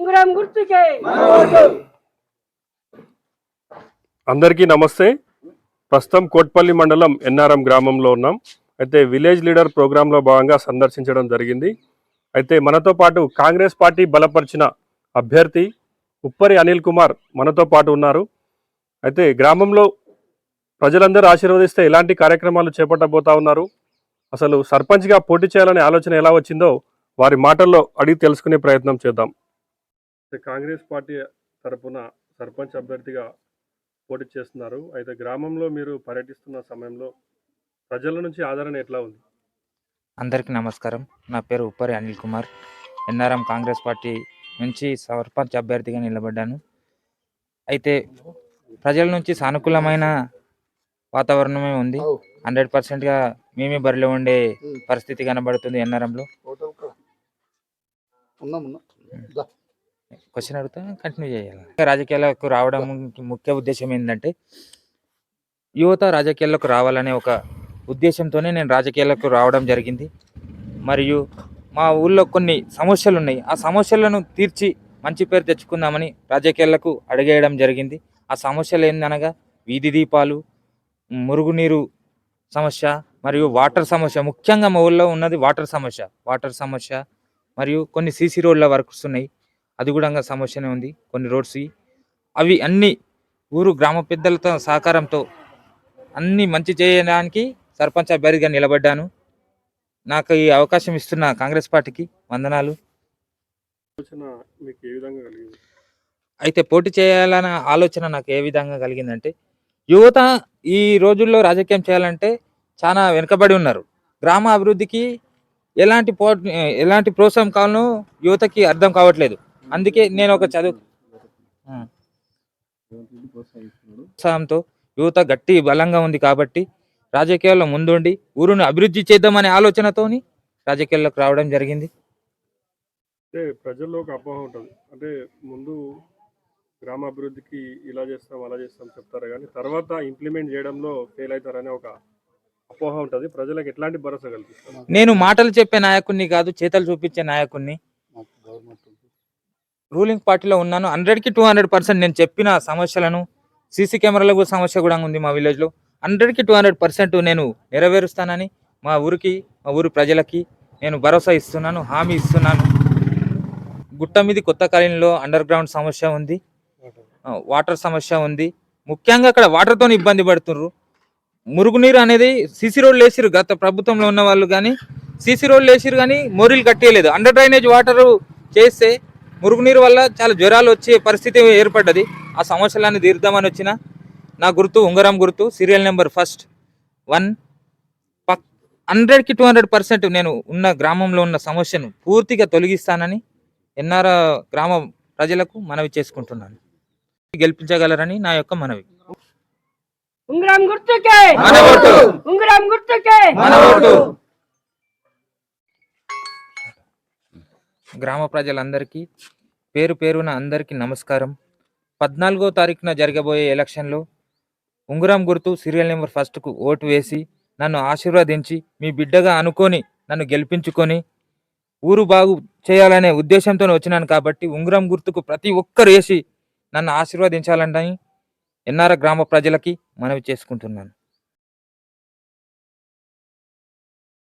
ఉంగరం గుర్తుకే అందరికీ నమస్తే. ప్రస్తుతం కోట్పల్లి మండలం ఎన్ఆర్ఎం గ్రామంలో ఉన్నాం. అయితే విలేజ్ లీడర్ ప్రోగ్రాంలో భాగంగా సందర్శించడం జరిగింది. అయితే మనతో పాటు కాంగ్రెస్ పార్టీ బలపరిచిన అభ్యర్థి ఉప్పరి అనిల్ కుమార్ మనతో పాటు ఉన్నారు. అయితే గ్రామంలో ప్రజలందరూ ఆశీర్వదిస్తే ఎలాంటి కార్యక్రమాలు చేపట్టబోతా ఉన్నారు, అసలు సర్పంచ్గా పోటీ చేయాలనే ఆలోచన ఎలా వచ్చిందో వారి మాటల్లో అడిగి తెలుసుకునే ప్రయత్నం చేద్దాం. కాంగ్రెస్ పార్టీ తరపున సర్పంచ్ అభ్యర్థిగా పోటీ చేస్తున్నారు. అయితే గ్రామంలో మీరు పర్యటిస్తున్న సమయంలో ప్రజల నుంచి ఆదరణ ఎట్లా ఉంది? అందరికీ నమస్కారం. నా పేరు ఉప్పరి అనిల్ కుమార్. ఎన్ఆర్ఎం కాంగ్రెస్ పార్టీ నుంచి సర్పంచ్ అభ్యర్థిగా నిలబడ్డాను. అయితే ప్రజల నుంచి సానుకూలమైన వాతావరణమే ఉంది. 100%గా మేమే బరిలో ఉండే పరిస్థితి కనబడుతుంది. ఎన్ఆర్ఎంలో క్వశ్చన్ అడుగుతా కంటిన్యూ చేయాలి. రాజకీయాలకు రావడం ముఖ్య ఉద్దేశం ఏంటంటే యువత రాజకీయాలకు రావాలనే ఒక ఉద్దేశంతోనే నేను రాజకీయాలకు రావడం జరిగింది. మరియు మా ఊళ్ళో కొన్ని సమస్యలు ఉన్నాయి. ఆ సమస్యలను తీర్చి మంచి పేరు తెచ్చుకుందామని రాజకీయాలకు అడిగేయడం జరిగింది. ఆ సమస్యలు ఏందనగా వీధి దీపాలు, మురుగునీరు సమస్య మరియు వాటర్ సమస్య. ముఖ్యంగా మా ఊళ్ళో ఉన్నది వాటర్ సమస్య మరియు కొన్ని సీసీ రోడ్ల వర్క్స్ ఉన్నాయి. అది కూడా సమస్యనే ఉంది. కొన్ని రోడ్స్ అవి అన్ని ఊరు గ్రామ పెద్దలతో సహకారంతో అన్ని మంచి చేయడానికి సర్పంచ్ అభ్యర్థిగా నిలబడ్డాను. నాకు ఈ అవకాశం ఇస్తున్న కాంగ్రెస్ పార్టీకి వందనాలు. అయితే పోటీ చేయాలన్న ఆలోచన నాకు ఏ విధంగా కలిగిందంటే, యువత ఈ రోజుల్లో రాజకీయం చేయాలంటే చాలా వెనుకబడి ఉన్నారు. గ్రామ అభివృద్ధికి ఎలాంటి ప్రోత్సాహం కావాలనో యువతకి అర్థం కావట్లేదు. అందుకే నేను ఒక ప్రోత్సాహంతో యువత గట్టి బలంగా ఉంది కాబట్టి రాజకీయాల్లో ముందుండి ఊరును అభివృద్ధి చేద్దామనే ఆలోచనతోని రాజకీయాల్లోకి రావడం జరిగింది. అంటే ప్రజల్లో ఒక అపోహ ఉంటుంది. అంటే ముందు గ్రామ అభివృద్ధికి ఇలా చేస్తాం అలా చేస్తాం చెప్తారు, కానీ తర్వాత ఇంప్లిమెంట్ చేయడంలో ఫెయిల్ అవుతారనే ఒక అపోహ ఉంటుంది. ప్రజలకు ఎట్లాంటి భరోసా కల్పిస్తారు? నేను మాటలు చెప్పే నాయకుడిని కాదు, చేతలు చూపించే నాయకుడిని. రూలింగ్ పార్టీలో ఉన్నాను. 100కి 200% నేను చెప్పిన సమస్యలను, సీసీ కెమెరాల సమస్య కూడా ఉంది మా విలేజ్లో, 100కి 200% నేను నెరవేరుస్తానని మా ఊరి ప్రజలకి నేను భరోసా ఇస్తున్నాను, హామీ ఇస్తున్నాను. గుట్టమీది కొత్త కాలనీలో అండర్ గ్రౌండ్ సమస్య ఉంది, వాటర్ సమస్య ఉంది. ముఖ్యంగా అక్కడ వాటర్తో ఇబ్బంది పడుతున్నారు. మురుగునీరు అనేది సీసీ రోడ్లు వేసిరు గత ప్రభుత్వంలో ఉన్న వాళ్ళు, కానీ సీసీ రోడ్లు వేసిరు కానీ మోరీలు కట్టేయలేదు. అండర్ డ్రైనేజ్ వాటర్ చేస్తే మురుగునీరు వల్ల చాలా జ్వరాలు వచ్చే పరిస్థితి ఏర్పడ్డది. ఆ సమస్యలన్నీ తీర్దామని వచ్చిన నా గుర్తు ఉంగరం గుర్తు, సీరియల్ నెంబర్ ఫస్ట్ 1. 100కి 200% నేను ఉన్న గ్రామంలో ఉన్న సమస్యను పూర్తిగా తొలగిస్తానని ఎన్ఆర్ గ్రామ ప్రజలకు మనవి చేసుకుంటున్నాను. గెలిపించగలరని నా యొక్క మనవి. ఉంగరం గుర్తుకే మన ఓటు, ఉంగరం గుర్తుకే మన ఓటు. గ్రామ ప్రజలందరికీ పేరు పేరున అందరికీ నమస్కారం. 14వ తారీఖున జరగబోయే ఎలక్షన్లో ఉంగరం గుర్తు సీరియల్ నెంబర్ ఫస్ట్కు ఓటు వేసి నన్ను ఆశీర్వదించి మీ బిడ్డగా అనుకొని నన్ను గెలిపించుకొని ఊరు బాగు చేయాలనే ఉద్దేశంతో వచ్చినాను. కాబట్టి ఉంగరం గుర్తుకు ప్రతి ఒక్కరు వేసి నన్ను ఆశీర్వదించాలని ఎన్ఆర్ గ్రామ ప్రజలకి మనవి చేసుకుంటున్నాను.